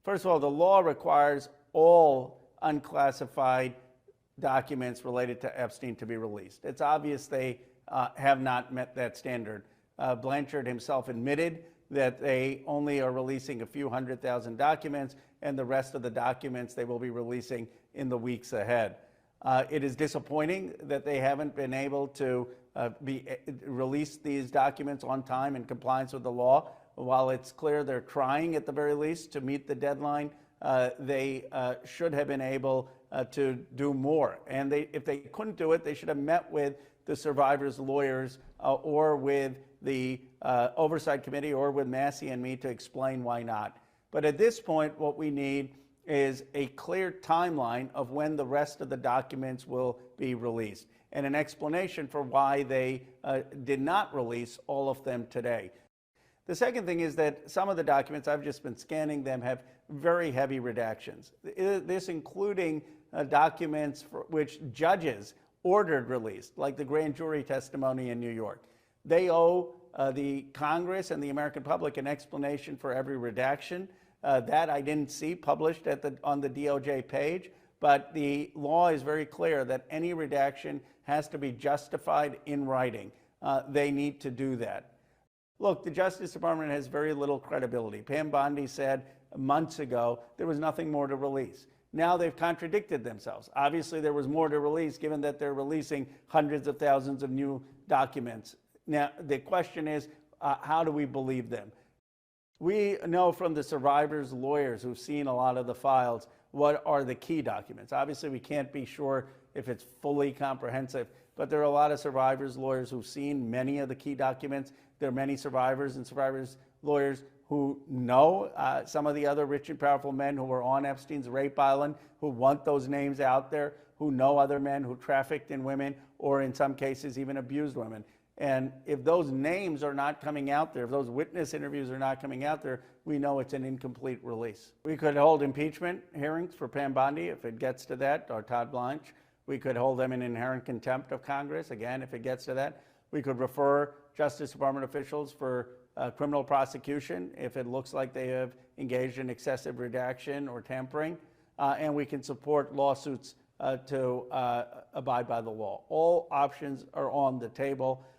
First of all, the law requires all unclassified documents related to Epstein to be released. It's obvious they have not met that standard. Blanchard himself admitted that they only are releasing a few 100,000 documents, and the rest of the documents they will be releasing in the weeks ahead. It is disappointing that they haven't been able to release these documents on time in compliance with the law. While it's clear they're trying at the very least to meet the deadline, they should have been able to do more. And if they couldn't do it, they should have met with the survivors' lawyers or with the Oversight Committee or with Massey and me to explain why not. But at this point, what we need is a clear timeline of when the rest of the documents will be released and an explanation for why they did not release all of them today. The second thing is that some of the documents, I've just been scanning them, have very heavy redactions. This including documents for which judges ordered released, like the grand jury testimony in New York. They owe the Congress and the American public an explanation for every redaction. That I didn't see published on the DOJ page, but the law is very clear that any redaction has to be justified in writing. They need to do that. Look, the Justice Department has very little credibility. Pam Bondi said months ago there was nothing more to release. Now they've contradicted themselves. Obviously, there was more to release, given that they're releasing hundreds of thousands of new documents. Now, the question is, how do we believe them? We know from the survivors' lawyers who've seen a lot of the files what are the key documents. Obviously, we can't be sure if it's fully comprehensive, but there are a lot of survivors' lawyers who've seen many of the key documents. There are many survivors and survivors' lawyers who know some of the other rich and powerful men who were on Epstein's rape island, who want those names out there, who know other men who trafficked in women or in some cases even abused women. And if those names are not coming out there, if those witness interviews are not coming out there, we know it's an incomplete release. We could hold impeachment hearings for Pam Bondi if it gets to that, or Todd Blanche. We could hold them in inherent contempt of Congress, again, if it gets to that. We could refer Justice Department officials for criminal prosecution if it looks like they have engaged in excessive redaction or tampering. And we can support lawsuits to abide by the law. All options are on the table.